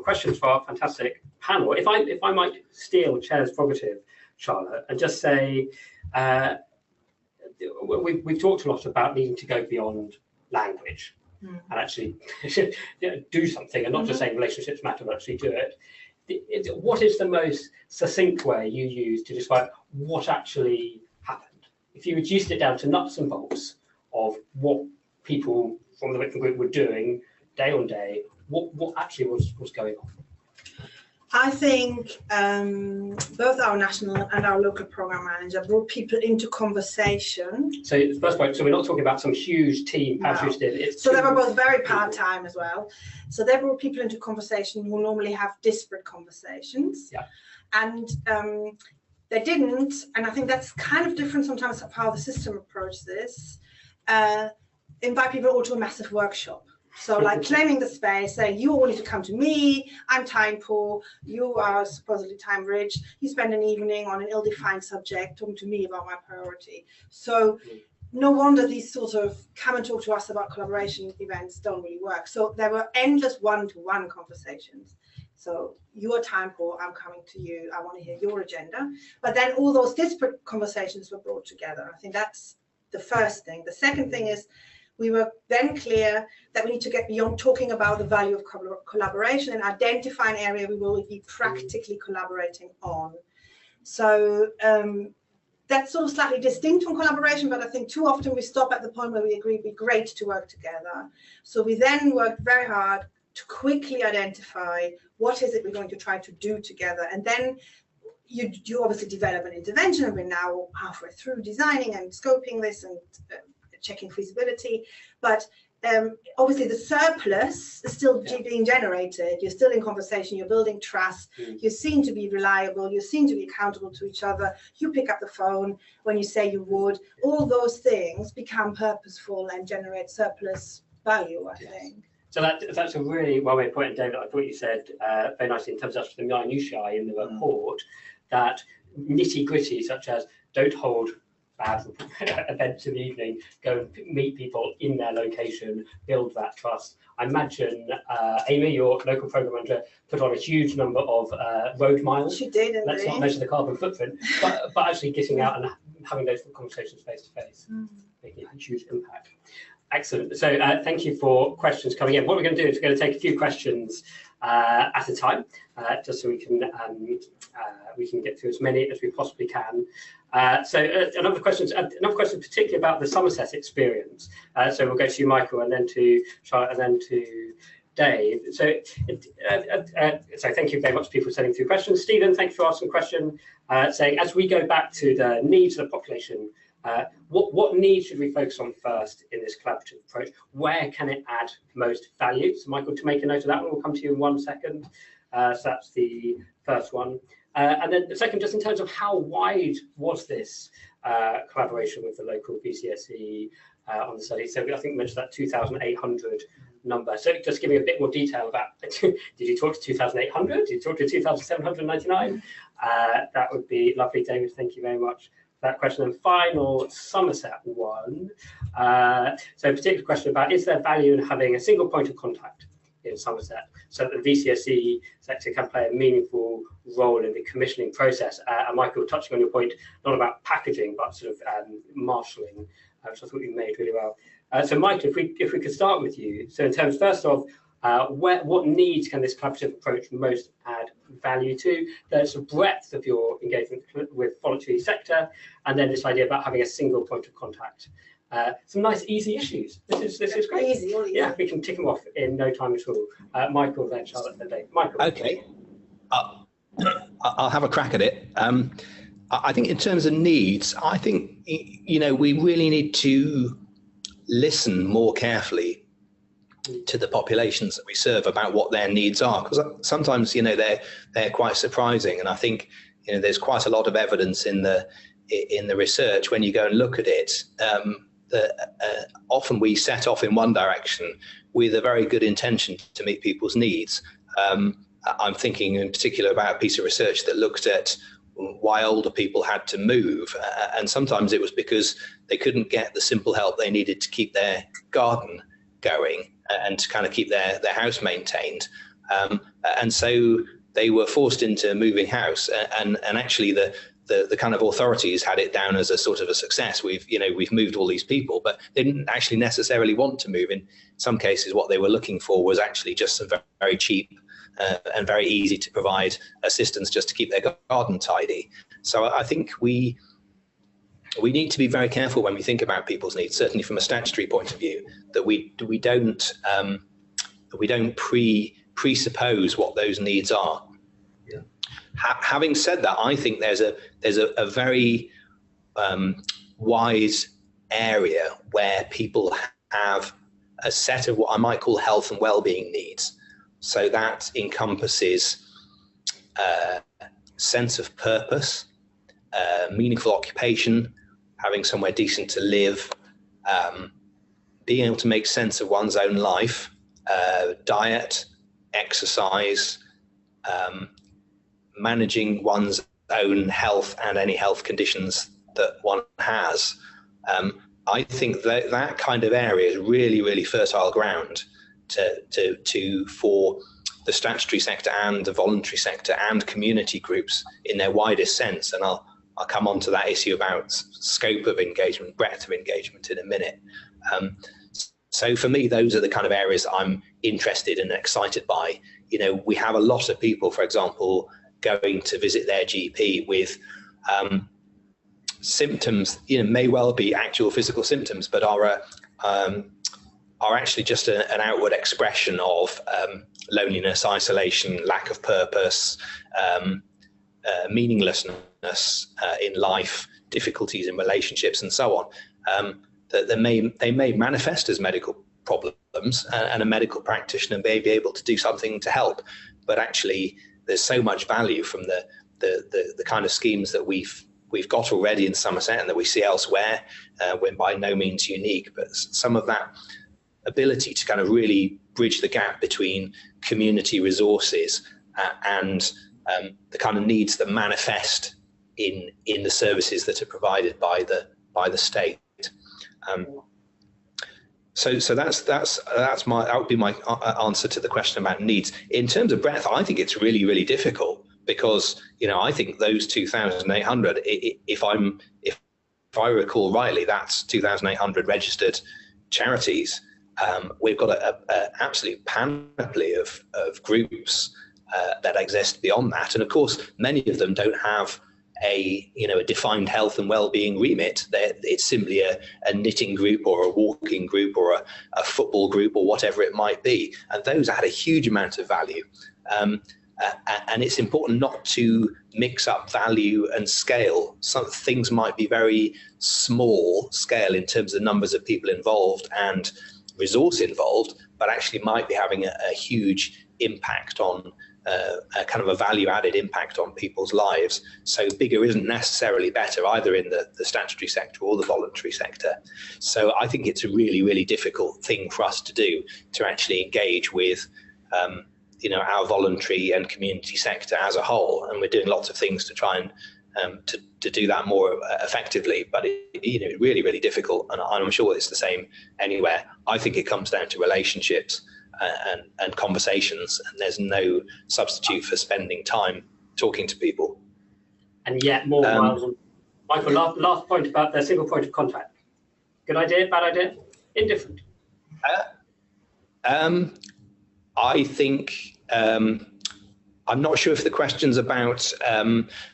Speaker 1: questions for our fantastic panel, if I might steal Chair's prerogative, Charlotte, and just say, we've talked a lot about needing to go beyond language and actually do something, and not just saying relationships matter, but actually do it. What is the most succinct way you use to describe what actually happened? If you reduced it down to nuts and bolts of what people from the Richmond Group were doing day on day, what actually was going on?
Speaker 2: I think both our national and our local program manager brought people into conversation.
Speaker 1: So the first point, so we're not talking about some huge team parachuted. No.
Speaker 2: So they were both very part-time as well. So they brought people into conversation who normally have disparate conversations.
Speaker 1: Yeah.
Speaker 2: And they didn't, and I think that's kind of different sometimes of how the system approaches this, invite people all to a massive workshop. So like claiming the space, saying you all need to come to me, I'm time poor, you are supposedly time rich, you spend an evening on an ill-defined subject talking to me about my priority. So no wonder these sort of come and talk to us about collaboration events don't really work. So there were endless one-to-one conversations. So you are time poor, I'm coming to you, I want to hear your agenda. But then all those disparate conversations were brought together. I think that's the first thing. The second thing is, we were then clear that we need to get beyond talking about the value of collaboration and identify an area we will be practically collaborating on. So that's sort of slightly distinct from collaboration, but I think too often we stop at the point where we agree it'd be great to work together. So we then work very hard to quickly identify what is it we're going to try to do together. And then you obviously develop an intervention, and we're now halfway through designing and scoping this and checking feasibility. But obviously the surplus is still being generated. You're still in conversation, you're building trust, you seem to be reliable, you seem to be accountable to each other, you pick up the phone when you say you would. All those things become purposeful and generate surplus value, I think.
Speaker 1: So that's a really well-made point, David. I thought you said very nicely in terms of the minutiae in the report, that nitty-gritty, such as don't hold events in the evening, go and meet people in their location, build that trust. I imagine Amy, your local programme manager, put on a huge number of road miles.
Speaker 2: She did, indeed.
Speaker 1: Let's not measure the carbon footprint, but actually getting out and having those conversations face to face, making a huge impact. Excellent. So thank you for questions coming in. What we're going to do is we're going to take a few questions at a time, just so we can get through as many as we possibly can. Another question particularly about the Somerset experience. So we'll go to you, Michael, and then to Charlotte, and then to Dave. So thank you very much, people sending through questions. Stephen, thank you for asking a question, saying, as we go back to the needs of the population, what needs should we focus on first in this collaborative approach? Where can it add most value? So Michael, to make a note of that one, we'll come to you in 1 second. So that's the first one. And then the second, just in terms of how wide was this collaboration with the local BCSE on the study? So I think we mentioned that 2,800 number. So just giving a bit more detail about, did you talk to 2,800? Did you talk to 2,799? That would be lovely, David. Thank you very much for that question. And final Somerset one. So a particular question about, is there value in having a single point of contact in Somerset so that the VCSE sector can play a meaningful role in the commissioning process? And Michael, touching on your point, not about packaging, but sort of marshalling, which I thought you made really well. So Michael, if we could start with you. So in terms, first of, what needs can this collaborative approach most add value to? There's a breadth of your engagement with voluntary sector, and then this idea about having a single point of contact. Some nice, easy issues. This is great.
Speaker 2: Easy.
Speaker 1: Yeah, we can tick them off in no time at all. Michael, then Charlotte, then Dave. Michael.
Speaker 4: Okay, I'll have a crack at it. I think in terms of needs, I think we really need to listen more carefully to the populations that we serve about what their needs are, because sometimes they're quite surprising, and I think there's quite a lot of evidence in the research when you go and look at it. Often we set off in one direction with a very good intention to meet people's needs. I'm thinking in particular about a piece of research that looked at why older people had to move, and sometimes it was because they couldn't get the simple help they needed to keep their garden going and to kind of keep their house maintained, and so they were forced into moving house, and actually the kind of authorities had it down as a sort of a success. We've moved all these people, but they didn't actually necessarily want to move. In some cases, what they were looking for was actually just some very cheap and very easy to provide assistance just to keep their garden tidy. So I think we need to be very careful when we think about people's needs, certainly from a statutory point of view, that we don't presuppose what those needs are. Yeah. Having said that, I think there's a very wise area where people have a set of what I might call health and well-being needs. So that encompasses sense of purpose, meaningful occupation, having somewhere decent to live, being able to make sense of one's own life, diet, exercise, managing one's own health and any health conditions that one has. I think that kind of area is really, really fertile ground for the statutory sector and the voluntary sector and community groups in their widest sense. And I'll come on to that issue about scope of engagement, breadth of engagement in a minute. So for me, those are the kind of areas that I'm interested and excited by. We have a lot of people, for example, going to visit their GP with symptoms, may well be actual physical symptoms, but are actually just an outward expression of loneliness, isolation, lack of purpose, meaninglessness in life, difficulties in relationships, and so on. That they may manifest as medical problems, and a medical practitioner may be able to do something to help. But actually, there's so much value from the kind of schemes that we've got already in Somerset and that we see elsewhere. We're by no means unique, but some of that ability to kind of really bridge the gap between community resources and the kind of needs that manifest in the services that are provided by the state. So that would be my answer to the question about needs. In terms of breadth, I think it's really, really difficult, because I think those 2,800, if I recall rightly, that's 2,800 registered charities. We've got an absolute panoply of groups that exist beyond that, and of course many of them don't have a defined health and well-being remit. It's simply a knitting group or a walking group or a football group or whatever it might be, and those add a huge amount of value. And it's important not to mix up value and scale. Some things might be very small scale in terms of numbers of people involved and resource involved, but actually might be having a huge impact on a kind of a value-added impact on people's lives. So bigger isn't necessarily better, either in the statutory sector or the voluntary sector. So I think it's a really, really difficult thing for us to do, to actually engage with our voluntary and community sector as a whole, and we're doing lots of things to try and to do that more effectively, but it's really, really difficult, and I'm sure it's the same anywhere. I think it comes down to relationships and conversations, and there's no substitute for spending time talking to people. And yet more miles on.
Speaker 1: Michael, last point about the single point of contact. Good idea, bad idea, indifferent?
Speaker 4: I think I'm not sure if the question's about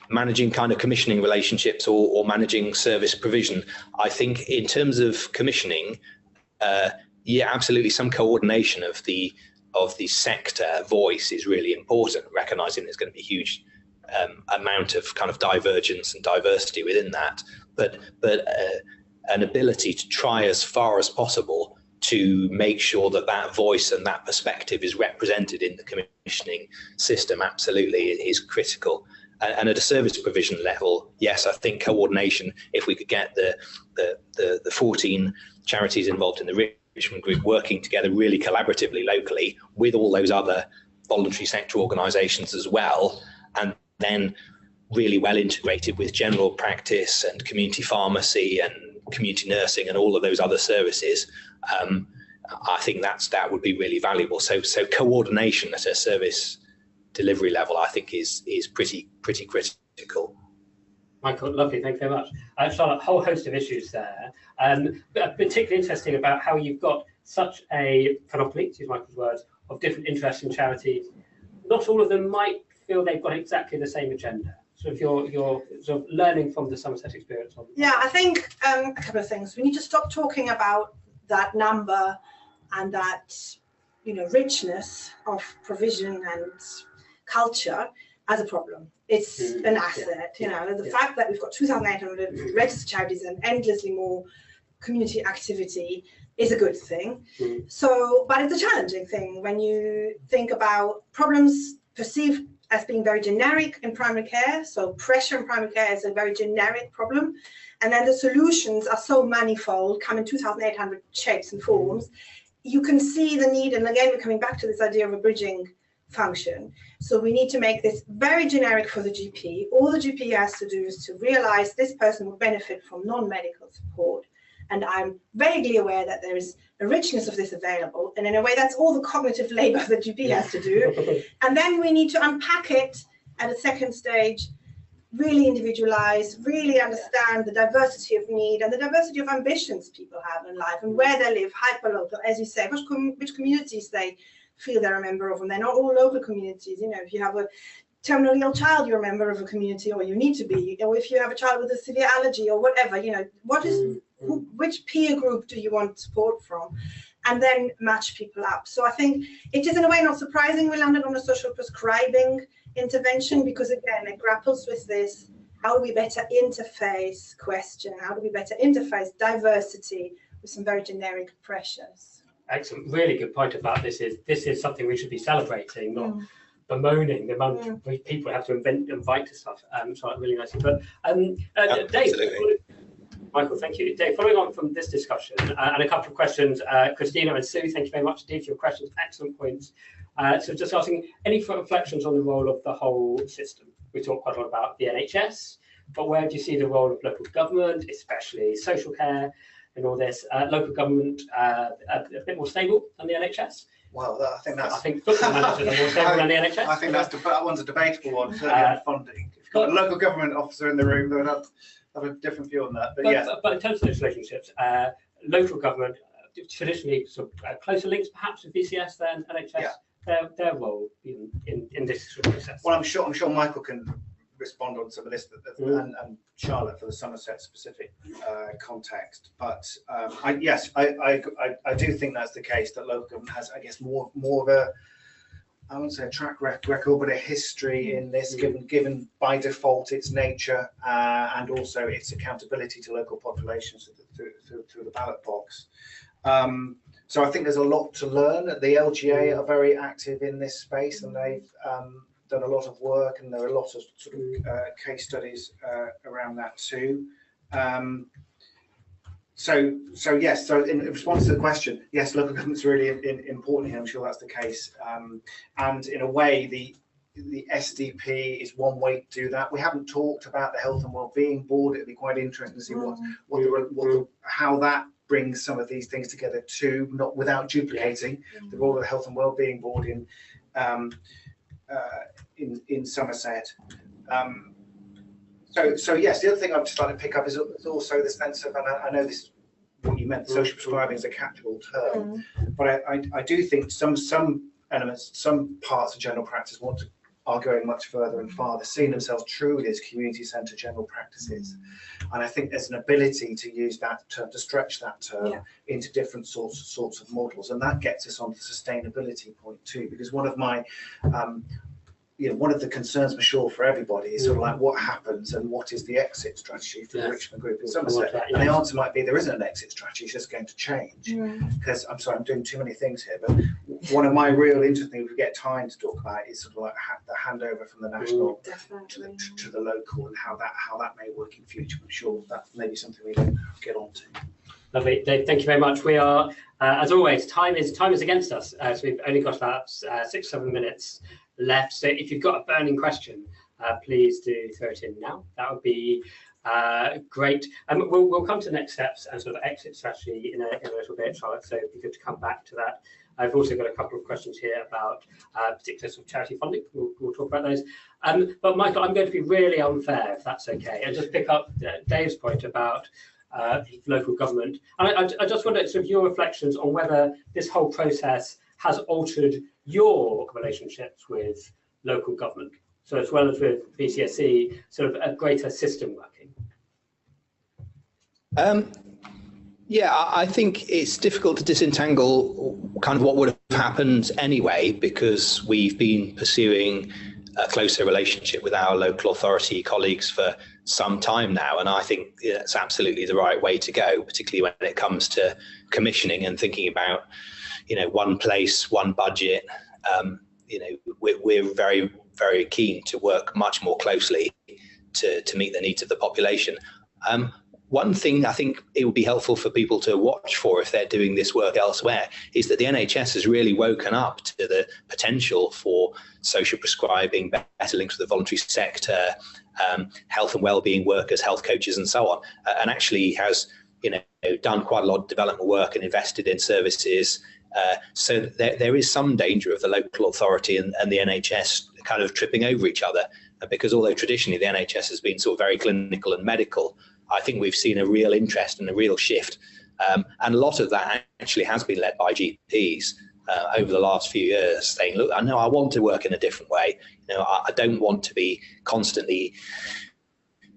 Speaker 4: managing kind of commissioning relationships or managing service provision. I think in terms of commissioning, yeah, absolutely, some coordination of the sector voice is really important, recognizing there's going to be a huge amount of kind of divergence and diversity within that, but an ability to try as far as possible to make sure that voice and that perspective is represented in the commissioning system absolutely is critical. And at a service provision level, yes, I think coordination, if we could get the 14 charities involved in the Richmond group working together really collaboratively locally with all those other voluntary sector organisations as well, and then really well integrated with general practice and community pharmacy and community nursing and all of those other services, I think that would be really valuable. So coordination at a service delivery level, I think, is pretty critical.
Speaker 1: Michael, lovely, thank you very much. Charlotte, a whole host of issues there. Particularly interesting about how you've got such a panoply, to use Michael's words, of different interests in charities. Not all of them might feel they've got exactly the same agenda. So if you're sort of learning from the Somerset experience on.
Speaker 2: Yeah, I think a couple of things. We need to stop talking about that number and that richness of provision and culture as a problem. It's an asset. The fact that we've got 2,800 registered charities and endlessly more community activity is a good thing. So, but it's a challenging thing when you think about problems perceived as being very generic in primary care. So pressure in primary care is a very generic problem. And then the solutions are so manifold, come in 2,800 shapes and forms. You can see the need, and again, we're coming back to this idea of a bridging function. So we need to make this very generic for the GP. All the GP has to do is to realize this person will benefit from non-medical support. And I'm vaguely aware that there is a richness of this available. And in a way, that's all the cognitive labor the GP has to do. And then we need to unpack it at a second stage, really individualize, really understand the diversity of need and the diversity of ambitions people have in life and where they live, hyperlocal, as you say, which communities they feel they're a member of. And they're not all local communities. If you have a terminally ill child, you're a member of a community, or you need to be, or if you have a child with a severe allergy or whatever, you know, which peer group do you want support from, and then match people up. So I think it is in a way not surprising we landed on a social prescribing intervention, because again, it grapples with this, how do we better interface question, how do we better interface diversity with some very generic pressures.
Speaker 1: Excellent, really good point about this is something we should be celebrating, not bemoaning the amount of people have to invite to stuff. So really nicely. But Dave, Michael, thank you. Dave, following on from this discussion and a couple of questions, Christina and Sue, thank you very much indeed for your questions, excellent points. So just asking any reflections on the role of the whole system. We talked quite a lot about the NHS, but where do you see the role of local government, especially social care and all this? Local government a bit more stable than the NHS?
Speaker 3: Well, I think
Speaker 1: football managers are more stable than the NHS.
Speaker 3: I think that one's a debatable one, certainly on funding. If you've got a local government officer in the room, they would have a different view on that. But yes.
Speaker 1: But in terms of those relationships, local government traditionally sort of closer links perhaps with BCS than NHS. Yeah. Their role in this sort of process.
Speaker 3: Well, I'm sure Michael can respond on some of this, and Charlotte for the Somerset specific context. But I do think that's the case, that local government has, I guess, more of a, I wouldn't say a track record, but a history in this, given by default its nature and also its accountability to local populations through the ballot box. So I think there's a lot to learn. The LGA are very active in this space, and they've done a lot of work, and there are a lot of sort of case studies around that too. So yes, so in response to the question, yes, local government's really important here. I'm sure that's the case. And in a way, the SDP is one way to do that. We haven't talked about the Health and Wellbeing Board. It'd be quite interesting to see how that brings some of these things together too, not without duplicating the role of the Health and Wellbeing Board in Somerset. So yes, the other thing I've just started to pick up is also the sense of, and I know this is what you meant, social prescribing is a catch-all term, but I do think some elements, some parts of general practice are going much further and farther, seeing themselves truly as community centre general practices. And I think there's an ability to use that term, to stretch that term into different sorts of models. And that gets us on the sustainability point too, because one of my, one of the concerns for sure for everybody is sort of like what happens and what is the exit strategy for the Richmond Group in Somerset. And the answer might be there isn't an exit strategy, it's just going to change. Because I'm sorry, I'm doing too many things here, but one of my real interesting things we get time to talk about is sort of like the handover from the national to the local, and how that may work in future. I'm sure that's maybe something we can get on to.
Speaker 1: Lovely, Dave. Thank you very much. We are, as always, time is against us. So we've only got about 6-7 minutes left. So if you've got a burning question, please do throw it in now. That would be great. We'll come to next steps and sort of exit strategy in a little bit, Charlotte. So it'd be good to come back to that. I've also got a couple of questions here about particular sort of charity funding. We'll talk about those. But Michael, I'm going to be really unfair, if that's okay, and just pick up Dave's point about local government. And I just wonder sort of your reflections on whether this whole process has altered your relationships with local government. So as well as with BCSE, sort of a greater system working.
Speaker 4: I think it's difficult to disentangle kind of what would have happened anyway, because we've been pursuing a closer relationship with our local authority colleagues for some time now, and I think it's absolutely the right way to go, particularly when it comes to commissioning and thinking about, one place, one budget. We're very, very keen to work much more closely to meet the needs of the population. One thing I think it would be helpful for people to watch for if they're doing this work elsewhere is that the NHS has really woken up to the potential for social prescribing, better links with the voluntary sector, health and wellbeing workers, health coaches and so on, and actually has done quite a lot of development work and invested in services. So there is some danger of the local authority and the NHS kind of tripping over each other, because although traditionally the NHS has been sort of very clinical and medical, I think we've seen a real interest and a real shift. And a lot of that actually has been led by GPs. over the last few years, saying, look, I know I want to work in a different way. I don't want to be constantly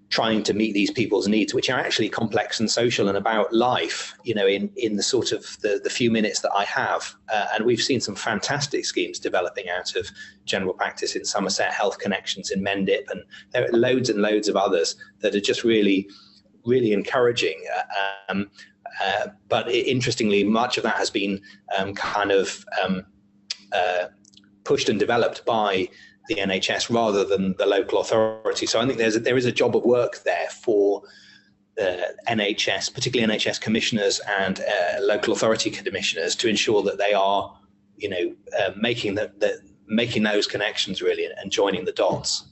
Speaker 4: trying to meet these people's needs, which are actually complex and social and about life, in the sort of the few minutes that I have. And we've seen some fantastic schemes developing out of general practice in Somerset, Health Connections in Mendip, and there are loads and loads of others that are just really, really encouraging. But interestingly, much of that has been pushed and developed by the NHS rather than the local authority. So I think there is a job of work there for NHS, particularly NHS commissioners and local authority commissioners, to ensure that they are, making those connections really and joining the dots.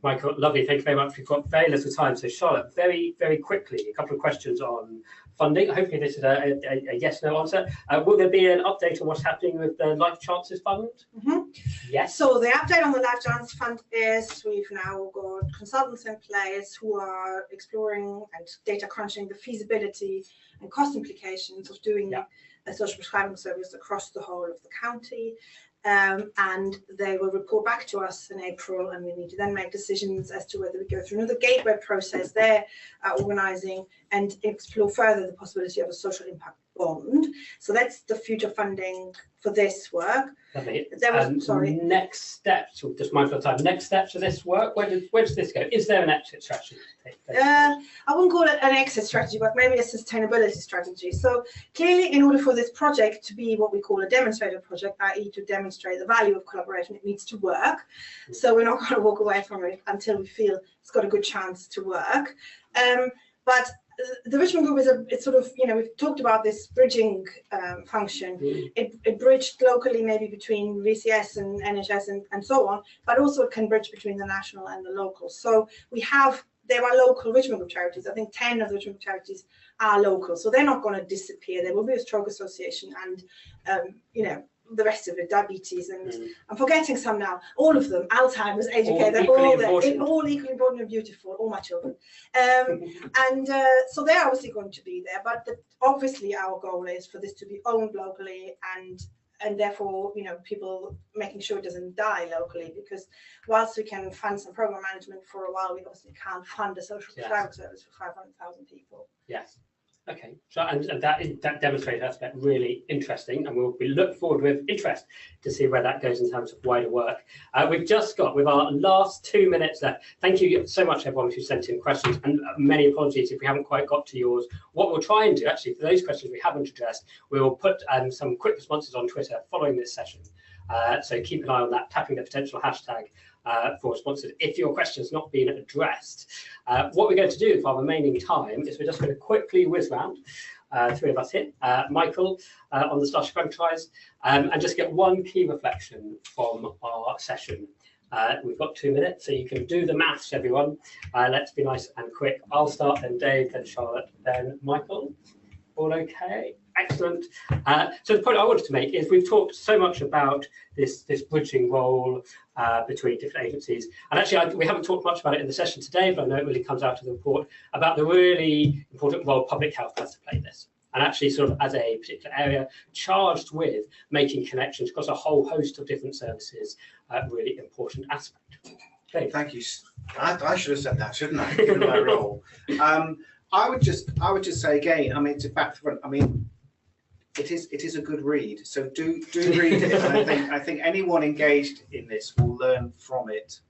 Speaker 1: Michael, lovely. Thank you very much. We've got very little time. So Charlotte, very, very quickly, a couple of questions on funding. Hopefully this is a yes/no answer. Will there be an update on what's happening with the Life Chances Fund?
Speaker 2: Mm-hmm.
Speaker 1: Yes.
Speaker 2: So the update on the Life Chances Fund is we've now got consultants in place who are exploring and data crunching the feasibility and cost implications of doing a social prescribing service across the whole of the county. And they will report back to us in April, and we need to then make decisions as to whether we go through another gateway process they're organising and explore further the possibility of a social impact bond. So that's the future funding for this work.
Speaker 1: Lovely.
Speaker 2: There was,
Speaker 1: next steps, just mindful of time, next steps for this work, where does this go? Is there an exit strategy?
Speaker 2: I wouldn't call it an exit strategy, but maybe a sustainability strategy. So clearly, in order for this project to be what we call a demonstrator project, i.e. to demonstrate the value of collaboration, it needs to work. So we're not going to walk away from it until we feel it's got a good chance to work. But the Richmond Group it's sort of, we've talked about this bridging function. It bridged locally maybe between VCS and NHS and so on, but also it can bridge between the national and the local. So there are local Richmond Group charities. I think 10 of the Richmond Group charities are local, so they're not going to disappear. There will be a stroke association and, the rest of it, diabetes, and I'm forgetting some now. All of them, Alzheimer's, aged care, they're all there, all equally important and beautiful, all my children. So they're obviously going to be there, but obviously our goal is for this to be owned locally and therefore, people making sure it doesn't die locally, because whilst we can fund some program management for a while, we obviously can't fund a social prescribing service for 500,000 people.
Speaker 1: Yes. Okay, so and that demonstrator aspect really interesting, and we look forward with interest to see where that goes in terms of wider work. We've just got with our last 2 minutes left. Thank you so much, everyone who sent in questions, and many apologies if we haven't quite got to yours. What we'll try and do, actually, for those questions we haven't addressed, we will put some quick responses on Twitter following this session. So keep an eye on that, tapping the potential hashtag for responses if your question's not been addressed. What we're going to do for our remaining time is we're just going to quickly whiz round, three of us here, Michael on the Starship franchise, and just get one key reflection from our session. We've got 2 minutes, so you can do the maths, everyone. Let's be nice and quick. I'll start, then Dave, then Charlotte, then Michael. All okay? Excellent. So the point I wanted to make is we've talked so much about this bridging role between different agencies, and actually we haven't talked much about it in the session today, but I know it really comes out of the report about the really important role public health has to play in this, and actually sort of as a particular area charged with making connections across a whole host of different services, really important aspect. Dave.
Speaker 3: Thank you. I should have said that, shouldn't I? Given my role. I would just say again, I mean, to back to front, I mean, it is a good read. So do read it. And I think anyone engaged in this will learn from it.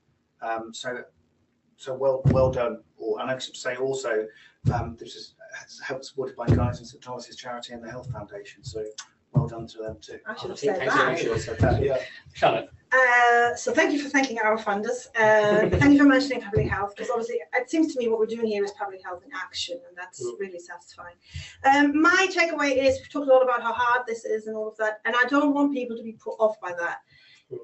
Speaker 3: So well done. And I should say also, this is helped supported by guys in St Thomas's Charity and the Health Foundation. So well done to them too.
Speaker 2: I should have said that.
Speaker 3: Yeah.
Speaker 1: Charlotte.
Speaker 2: So thank you for thanking our funders. Thank you for mentioning public health, because obviously it seems to me what we're doing here is public health in action, and that's really satisfying. My takeaway is we've talked a lot about how hard this is and all of that, and I don't want people to be put off by that.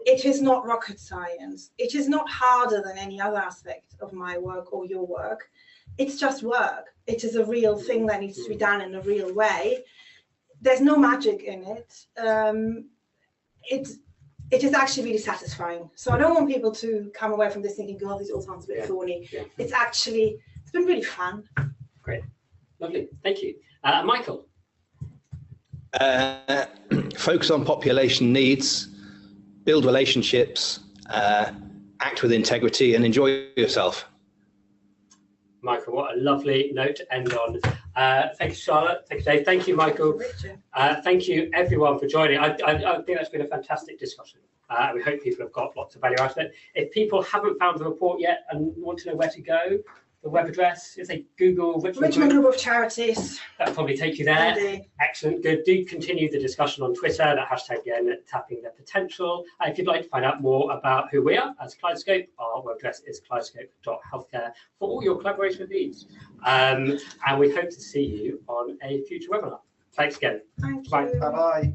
Speaker 2: It is not rocket science. It is not harder than any other aspect of my work or your work. It's just work. It is a real thing that needs to be done in a real way. There's no magic in it. It is actually really satisfying. So I don't want people to come away from this thinking, God, this all sounds a bit thorny. Yeah. It's been really fun.
Speaker 1: Great. Lovely. Thank you. Michael.
Speaker 4: Focus on population needs, build relationships, act with integrity, and enjoy yourself.
Speaker 1: Michael, what a lovely note to end on. Thank you, Charlotte. Thank you, Dave. Thank you, Michael. Thank you, everyone, for joining. I think that's been a fantastic discussion. We hope people have got lots of value out of it. If people haven't found the report yet and want to know where to go, the web address, if they Google
Speaker 2: Richmond Group of Charities.
Speaker 1: That'll probably take you there.
Speaker 2: Indeed.
Speaker 1: Excellent, good. Do continue the discussion on Twitter, that hashtag again, tapping their potential. If you'd like to find out more about who we are as Kaleidoscope, our web address is kaleidoscope.healthcare for all your collaboration needs. And we hope to see you on a future webinar. Thanks again.
Speaker 2: Thank you.
Speaker 1: Bye.
Speaker 3: Bye-bye.